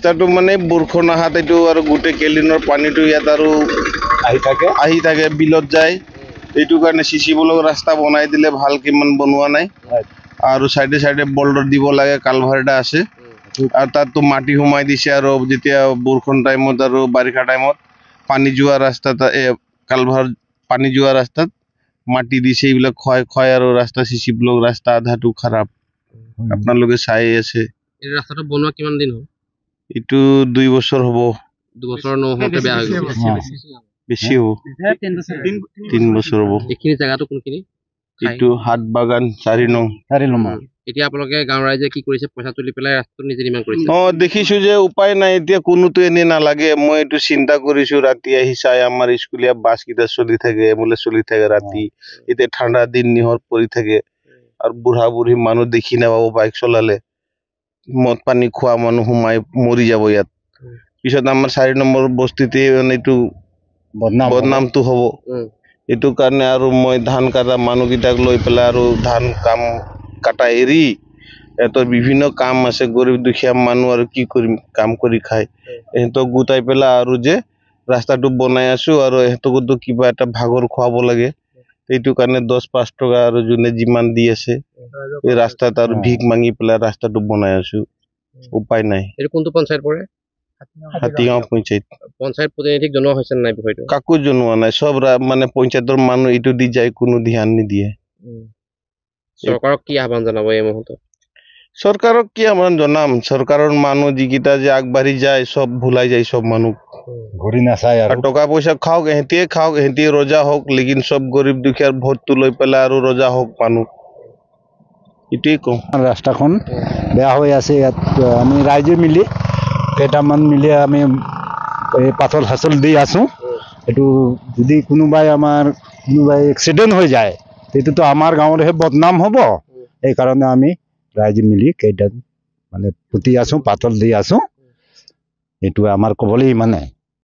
ৰাস্তাটো মানে বৰষুণ আহাত এইটো আৰু গোটেই কেলিনৰ পানীটো ইয়াত আৰু আহি থাকে বিলত যায় এইটো কাৰণে চিচি ব্লক ৰাস্তা বনাই দিলে ভালকে ইমান বনোৱা নাই আৰু সাইডে সাইডে বল্ডাৰ দিব লাগে কালভাৰটা আছে আৰু তাততো মাটি সোমাই দিছে আৰু যেতিয়া বৰষুণ টাইমত আৰু বাৰিষা টাইমত পানী যোৱা ৰাস্তাত কালভাৰ পানী যোৱা ৰাস্তাত মাটি দিছে এইবিলাক ক্ষয় আৰু ৰাস্তা চিচি ব্লক ৰাস্তা আধাটো খাৰাপ আপোনালোকে চাই আছে এই ৰাস্তাটো বনোৱা কিমান দিন হ'ল এইটো 2 বছৰ হ'ব 2 বছৰ নহওঁতে বেয়া হৈ গ'ল বেছি হ'ব 3 বছৰ হ'ব এইখিনি জায়গাটো কোনখিনি এইটো হাত বাগান 4 নং এতিয়া আপোনালোকে গাঁৱৰ ৰাইজে কি কৰিছে পইচা তুলি পেলাই ৰাস্তাটো নিজে নিৰ্মাণ কৰিছে দেখিছো যে উপায় নাই এতিয়া কোনোতো এনে নালাগে মই এইটো চিন্তা কৰিছো ৰাতি আহি চাই আমাৰ স্কুলীয়া বাছ কিটা চলি থাকে এম্বুলেন্স চলি থাকে ৰাতি এতিয়া ঠাণ্ডা দিন নিহৰ পৰি থাকে আৰু বুঢ়া বুঢ়ী মানুহ দেখি নাপাব বাইক চলালে মদ পানী খোৱা মানুহ সোমাই মৰি যাব ইয়াত পিছত আমাৰ 4 নম্বৰ বস্তিতে মানে এইটো বদনামটো হ'ব এইটো কাৰণে আৰু মই ধান কাটা মানুহকেইটাক লৈ পেলাই আৰু ধান কাম কাটা এৰি এতৰ বিভিন্ন কাম আছে গৰীব দুখীয়া মানুহ আৰু কি কৰিম কাম কৰি খায় এহঁতক গুটাই পেলাই আৰু যে ৰাস্তাটো বনাই আছো আৰু এহঁতকতো কিবা এটা ভাগৰ খুৱাব লাগে এইটো কাৰণে 10-5 টকা আৰু যোনে যিমান দি আছে এই ৰাস্তাত আৰু ভিক মাগি পেলাই ৰাস্তাটো বনাই আছো উপায় নাই এটো কোনটো পঞ্চায়ত পৰে হাতীগাঁও পঞ্চায়ত প্ৰতিনিধিক জনোৱা হৈছে নাই বিষয়টো কাকো জনোৱা নাই সব মানে পঞ্চায়তৰ মানুহ এইটো দি যায় কোনো ধ্যান নিদিয়ে চৰকাৰক কি আহ্বান জনাব এই মুহূৰ্তত চৰকাৰক কি আহ্বান জনাম চৰকাৰৰ মানুহ যিকিটা যে আগবাঢ়ি যায় সব ভুলাই যায় সব মানুহ ঘূৰি নাচায় আৰু টকা পইচা খাওক এহেঁতিয়ে ৰজা হওক লেকিন সব গৰীব দুখীয়াৰ ভোটটো লৈ পেলাই আৰু ৰজা হওক মানুহ এটাই কওঁ ৰাস্তাখন বেয়া হৈ আছে ইয়াত আমি ৰাইজে মিলি কেইটামান মিলি আমি এই পাথৰ হাচল দি আছো এইটো যদি কোনোবাই এক্সিডেন্ট হৈ যায় তেতিয়াতো আমাৰ গাঁৱৰহে বদনাম হ'ব এই কাৰণে আমি ৰাইজে মিলি কেইটা মানে পুতি আছো পাথৰ দি আছো এইটো আমাৰ ক'বলৈ ইমানে